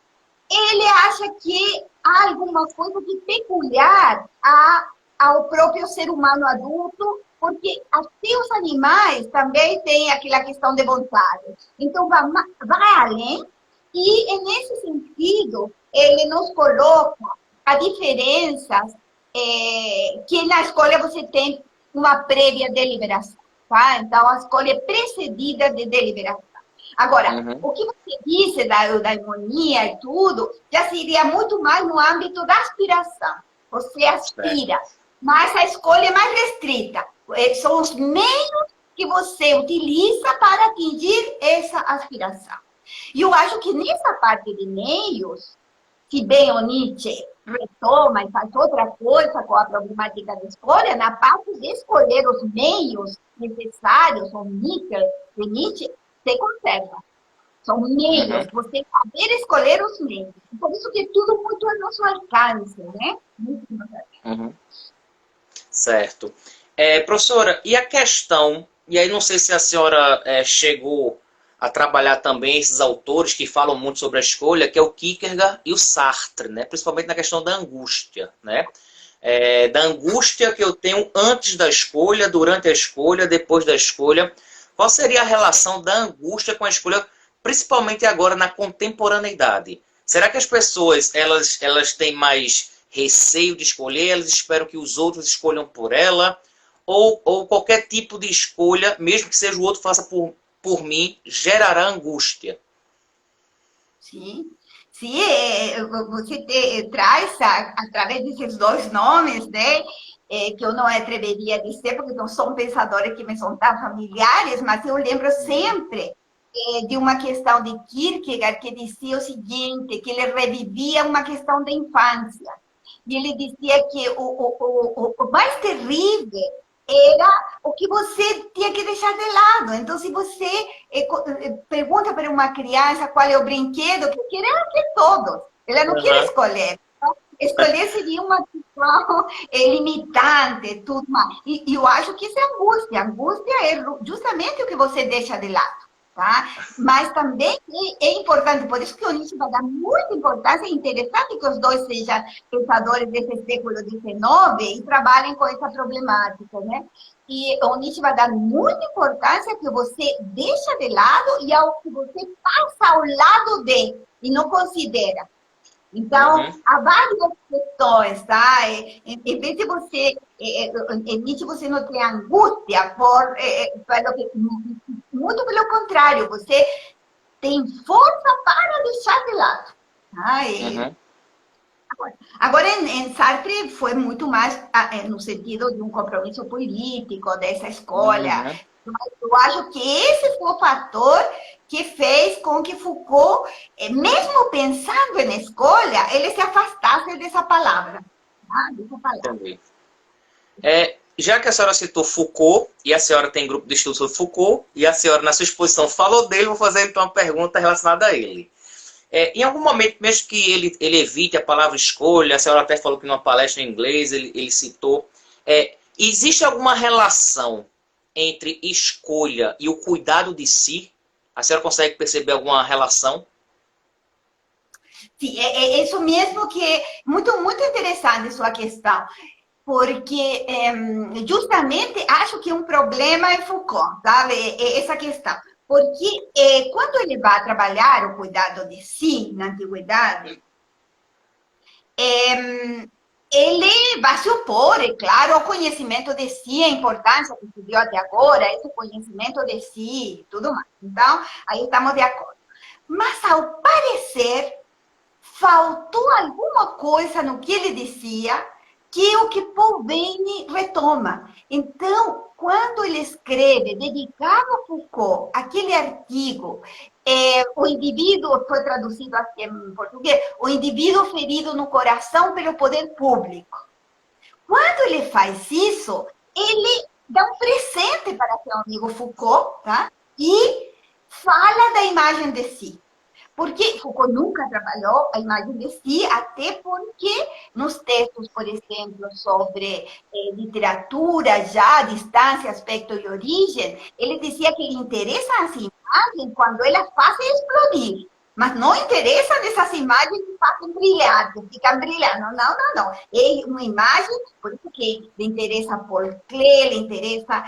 ele acha que há alguma coisa de peculiar ao próprio ser humano adulto, porque até os animais também têm aquela questão de vontade. Então, vai além, e, nesse sentido, ele nos coloca a diferenças que na escolha você tem uma prévia deliberação. Tá? Então, a escolha é precedida de deliberação. Agora, Uhum. o que você disse da eudaimonia e tudo, já seria muito mais no âmbito da aspiração. Você Certo. aspira, mas a escolha é mais restrita. São os meios que você utiliza para atingir essa aspiração. E eu acho que nessa parte de meios, se bem o Nietzsche retoma e faz outra coisa com a problemática da escolha, na parte de escolher os meios necessários, o níquel de Nietzsche, se conserva. São meios, Uhum. você saber escolher os meios. Por isso que tudo muito a nosso alcance, né? Muito a nosso alcance. Uhum. Certo. Professora, e a questão, e aí não sei se a senhora chegou a trabalhar também esses autores que falam muito sobre a escolha, que é o Kierkegaard e o Sartre, né? Principalmente na questão da angústia, né? Da angústia que eu tenho antes da escolha, durante a escolha, depois da escolha. Qual seria a relação da angústia com a escolha, principalmente agora na contemporaneidade? Será que as pessoas elas têm mais receio de escolher, elas esperam que os outros escolham por ela, ou qualquer tipo de escolha, mesmo que seja o outro faça por mim, gerará angústia? Sim, sim, você traz, através desses dois nomes, né, que eu não atreveria a dizer, porque não são pensadores que me são tão familiares, mas eu lembro sempre de uma questão de Kierkegaard, que dizia o seguinte, que ele revivia uma questão da infância. E ele dizia que o mais terrível era o que você tinha que deixar de lado. Então, se você pergunta para uma criança qual é o brinquedo que quer, ela quer todos. Ela não quer Uhum. escolher. Então, escolher seria uma questão limitante, tudo mais. E eu acho que isso é angústia. Angústia é justamente o que você deixa de lado. Tá? Mas também é importante, por isso que o Nietzsche vai dar muita importância, é interessante que os dois sejam pensadores desse século XIX e trabalhem com essa problemática, né? E o Nietzsche vai dar muita importância que você deixa de lado e ao que você passa ao lado de e não considera. Então, Uhum. há várias questões, tá? Em vez de você, em Nietzsche você não tem angústia muito pelo contrário, você tem força para deixar de lado. Tá? Uhum. Agora, em Sartre foi muito mais no sentido de um compromisso político, dessa escolha. Uhum. Eu acho que esse foi o fator que fez com que Foucault, mesmo pensando em escolha, ele se afastasse dessa palavra. Tá? Dessa palavra. Entendi. Já que a senhora citou Foucault, e a senhora tem grupo de estudo sobre Foucault, e a senhora, na sua exposição, falou dele, vou fazer então uma pergunta relacionada a ele. Em algum momento, mesmo que ele evite a palavra escolha, a senhora até falou que numa palestra em inglês ele citou, existe alguma relação entre escolha e o cuidado de si? A senhora consegue perceber alguma relação? Sim, é isso mesmo que é muito, muito interessante sua questão, porque justamente acho que um problema é Foucault, sabe? Essa questão. Porque quando ele vai trabalhar o cuidado de si na antiguidade, ele vai se opor, é claro, ao conhecimento de si, a importância que se deu até agora, esse conhecimento de si e tudo mais. Então, aí estamos de acordo. Mas, ao parecer, faltou alguma coisa no que ele dizia que é o que Paul Veyne retoma. Então, quando ele escreve, dedicado a Foucault, aquele artigo, o indivíduo, foi traduzido aqui em português, o indivíduo ferido no coração pelo poder público. Quando ele faz isso, ele dá um presente para seu amigo Foucault, tá? E fala da imagem de si. Porque Foucault nunca trabalhou a imagem de si, até porque nos textos, por exemplo, sobre literatura, já, distância, aspecto e origem, ele dizia que lhe interessa as imagens quando elas fazem explodir. Mas não interessa nessas imagens que fazem brilhar, que ficam brilhando. Não, não, não. É uma imagem, por isso que lhe interessa Paul Klee, lhe interessa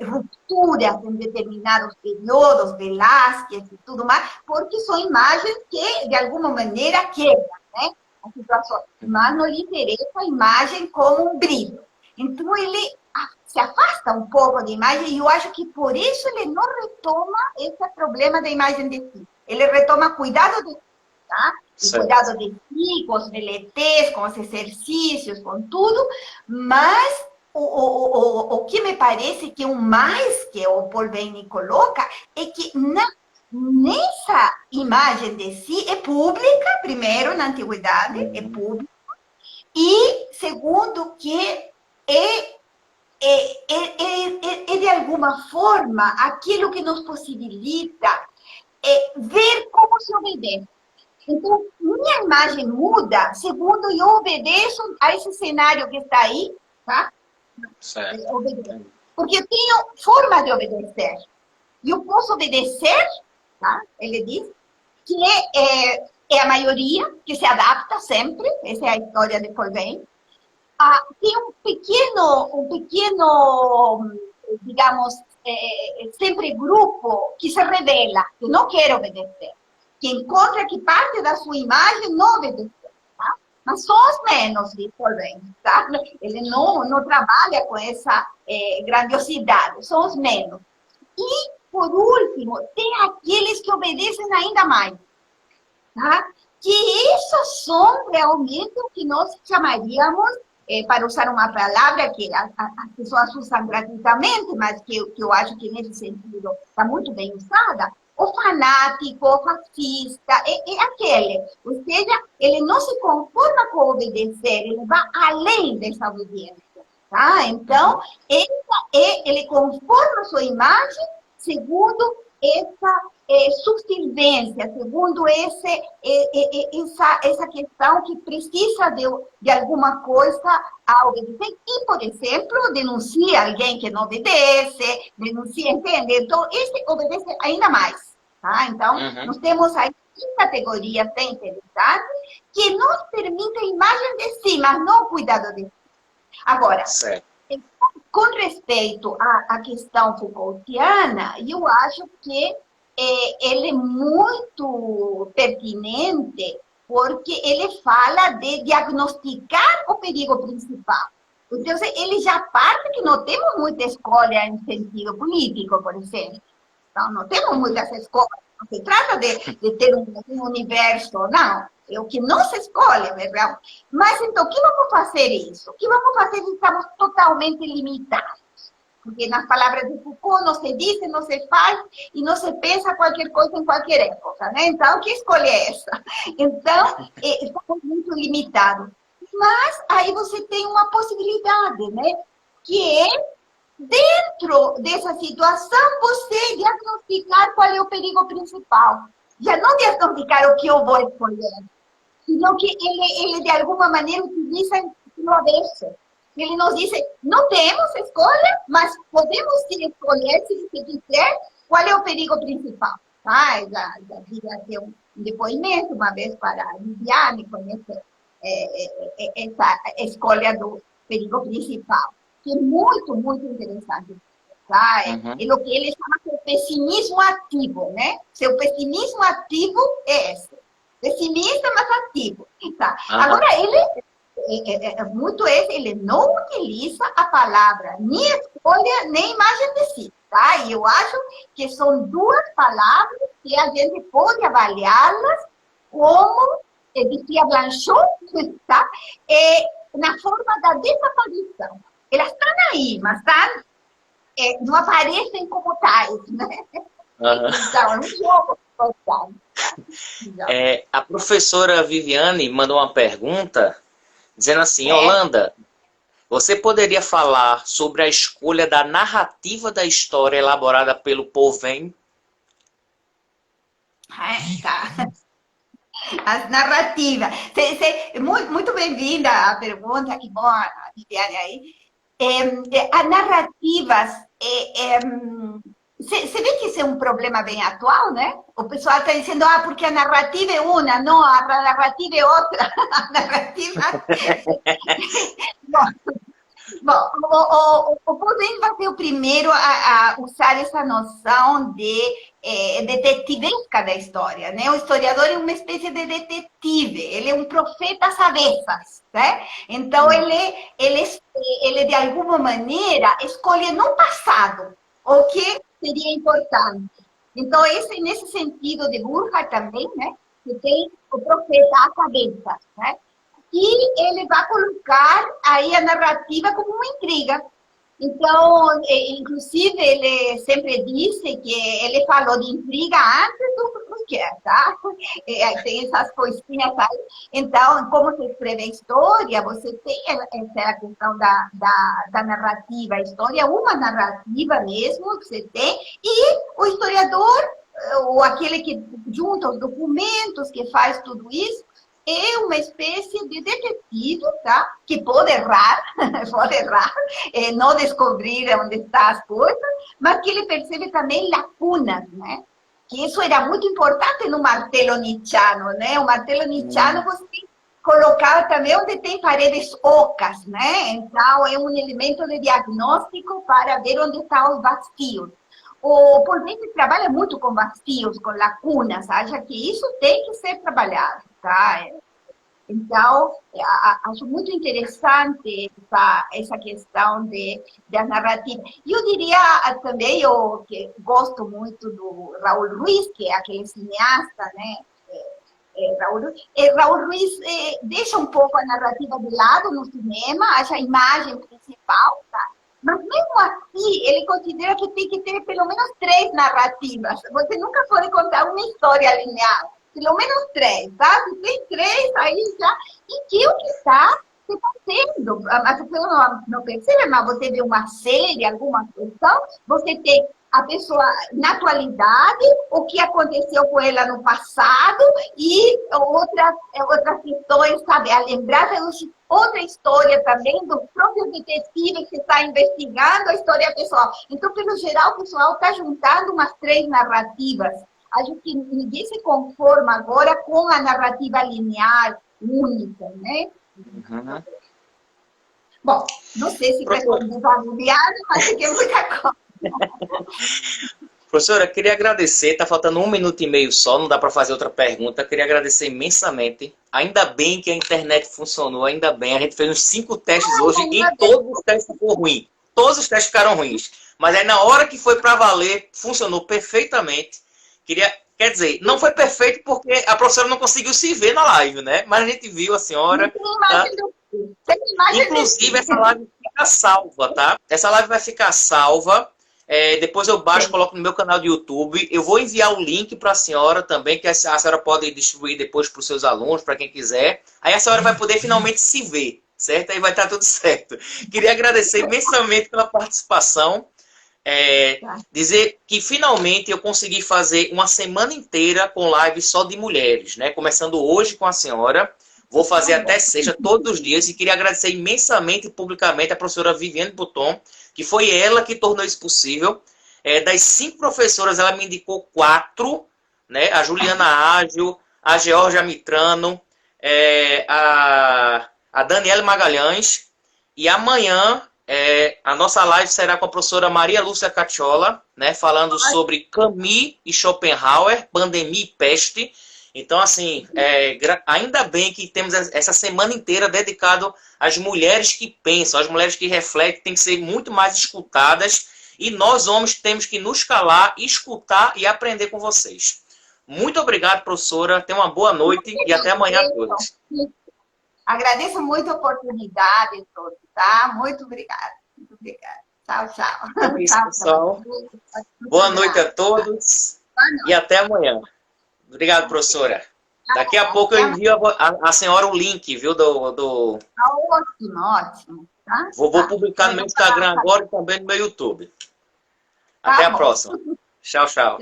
rupturas em determinados períodos, Velázquez e tudo mais, porque são imagens que, de alguma maneira, quebram, né, a situação. Mas não lhe interessa a imagem como um brilho. Então, ele se afasta um pouco da imagem, e eu acho que por isso ele não retoma esse problema da imagem de si. Ele retoma cuidado de si, tá? O cuidado de si, com os veletes, com os exercícios, com tudo, mas o que me parece que o mais que o Paul Veyne coloca é que nessa imagem de si é pública, primeiro, na antiguidade, é pública, e segundo, que é de alguma forma aquilo que nos possibilita ver como se obedece. Então, minha imagem muda segundo eu obedeço a esse cenário que está aí, tá? Certo. Porque eu tenho forma de obedecer. E eu posso obedecer, tá? Ele diz, que é a maioria que se adapta sempre. Essa é a história de Paul Veyne. Tem um pequeno, digamos, sempre grupo que se revela, que não quer obedecer, que encontra que parte da sua imagem não obedeceu, tá? Mas são os menos, diz Paul Veyne, tá? Ele não trabalha com essa grandiosidade, são os menos. E, por último, tem aqueles que obedecem ainda mais, tá? Que esses são realmente o que nós chamaríamos, para usar uma palavra que as pessoas usam gratuitamente, mas que eu acho que nesse sentido está muito bem usada, o fanático, o fascista, é aquele. Ou seja, ele não se conforma com obedecer, ele vai além dessa obediência. Tá? Então, ele conforma a sua imagem segundo essa subserviência, segundo essa questão que precisa de alguma coisa a obedecer. E, por exemplo, denuncia alguém que não obedece, denuncia, entende? Então, esse obedece ainda mais. Tá? Então, nós temos aí categorias bem interessantes que nos permitem a imagem de si, mas não o cuidado de si. Agora, com respeito à questão Foucaultiana, eu acho que ele é muito pertinente porque ele fala de diagnosticar o perigo principal. Então, ele já parte que não temos muita escolha em sentido político, por exemplo. Então, não temos muitas escolhas. Não se trata de ter um universo, não. É o que não se escolhe, verdade? Mas, então, o que vamos fazer isso? O que vamos fazer se estamos totalmente limitados? Porque nas palavras de Foucault não se diz, não se faz e não se pensa qualquer coisa em qualquer época, né? Então, que escolha é essa? Então, estamos muito limitados. Mas aí você tem uma possibilidade, né? Que é, dentro dessa situação, você diagnosticar qual é o perigo principal. Já não diagnosticar o que eu vou escolher, senão que ele de alguma maneira utiliza o avesso. Ele nos diz, não temos escolha, mas podemos sim escolher, se você quiser, qual é o perigo principal. Tá? Já vi um depoimento uma vez para a Viviane, conhecer essa escolha do perigo principal, que é muito, muito interessante. Tá? É o que ele chama de pessimismo ativo, né? Seu pessimismo ativo é esse. Pessimista, mas ativo. Tá? Agora, ele ele não utiliza a palavra nem escolha, nem imagem de si, tá? E eu acho que são duas palavras que a gente pode avaliá-las como, dizia Blanchot, tá? na forma da desaparição. Elas estão aí, mas não aparecem como tais, né? Então, é um jogo importante. A professora Viviane mandou uma pergunta dizendo assim, Holanda, você poderia falar sobre a escolha da narrativa da história elaborada pelo Povem? Tá. As narrativas. Muito bem-vinda a pergunta, que bom, Viviane, aí. As narrativas, você vê que isso é um problema bem atual, né? O pessoal está dizendo, porque a narrativa é uma, não, a narrativa é outra. A narrativa... Bom, o Podem vai ser o primeiro a usar essa noção de detetivesca da história, né? O historiador é uma espécie de detetive, ele é um profeta às avessas, né? Então, ele de alguma maneira, escolhe no passado o que seria importante. Então, nesse sentido de Burkhardt também, né? Que tem o profeta às avessas, né? E ele vai colocar aí a narrativa como uma intriga. Então, inclusive, ele sempre disse que ele falou de intriga antes do que, tá? Tem essas coisinhas aí. Então, como se escreve a história, você tem essa questão da narrativa. A história é uma narrativa mesmo que você tem, e o historiador, ou aquele que junta os documentos, que faz tudo isso, é uma espécie de detetive, tá? Que pode errar, não descobrir onde estão as coisas, mas que ele percebe também lacunas, né? Que isso era muito importante no martelo nietzschiano, né? O martelo nietzschiano você colocava também onde tem paredes ocas, né? Então, é um elemento de diagnóstico para ver onde estão os vazios. O Polveni trabalha muito com vazios, com lacunas, acha que isso tem que ser trabalhado, tá? Então, acho muito interessante essa questão da narrativa. Eu diria também, eu que gosto muito do Raul Ruiz, que é aquele cineasta, né? Raul Ruiz deixa um pouco a narrativa de lado no cinema, acha a imagem principal, tá? Mas mesmo assim, ele considera que tem que ter pelo menos 3 narrativas. Você nunca pode contar uma história linear. Pelo menos 3, tá? Se tem 3, aí já... E que o que está tendo? As pessoas não percebem, mas você vê uma série, alguma questão, você tem a pessoa na atualidade, o que aconteceu com ela no passado, e outras questões, sabe? A lembrança de outra história também, do próprio detetive que está investigando a história pessoal. Então, pelo geral, o pessoal está juntando umas 3 narrativas. Acho que ninguém se conforma agora com a narrativa linear, única, né? Uhum. Bom, não sei se respondi para o Viário, mas acho que é muita coisa. Professora, queria agradecer, está faltando 1 minuto e meio só, não dá para fazer outra pergunta. Queria agradecer imensamente. Ainda bem que a internet funcionou, ainda bem. A gente fez uns 5 testes hoje e todos os testes foram ruins. Todos os testes ficaram ruins. Mas aí na hora que foi para valer, funcionou perfeitamente. Quer dizer, não foi perfeito porque a professora não conseguiu se ver na live, né? Mas a gente viu a senhora. Tá? Inclusive, essa live fica salva, tá? Essa live vai ficar salva. Depois eu baixo e coloco no meu canal de YouTube. Eu vou enviar o link para a senhora também, que a senhora pode distribuir depois para os seus alunos, para quem quiser. Aí a senhora vai poder finalmente se ver, certo? Aí vai estar tudo certo. Queria agradecer imensamente pela participação. Dizer que finalmente eu consegui fazer uma semana inteira com live só de mulheres, né? Começando hoje com a senhora, vou fazer até sexta, todos os dias, e queria agradecer imensamente e publicamente a professora Viviane Botton, que foi ela que tornou isso possível. Das 5 professoras, ela me indicou 4, né? A Juliana Ágil, a Georgia Mitrano, a Daniela Magalhães, e amanhã a nossa live será com a professora Maria Lúcia Cacciola, né, falando sobre Camus e Schopenhauer, pandemia e peste. Então, assim, ainda bem que temos essa semana inteira dedicado às mulheres que pensam, às mulheres que refletem, tem que ser muito mais escutadas. E nós, homens, temos que nos calar, escutar e aprender com vocês. Muito obrigado, professora. Tenha uma boa noite e até amanhã a todos. Agradeço muito a oportunidade toda, tá? Muito obrigada. Muito obrigada. Tchau, tchau. É isso, Tchau, pessoal. Boa noite a todos e até amanhã. Obrigado, professora. Daqui a pouco eu envio a senhora o link, viu, Ótimo, ótimo. Tá? Vou publicar no meu Instagram agora e também no meu YouTube. Até a próxima. Tchau, tchau.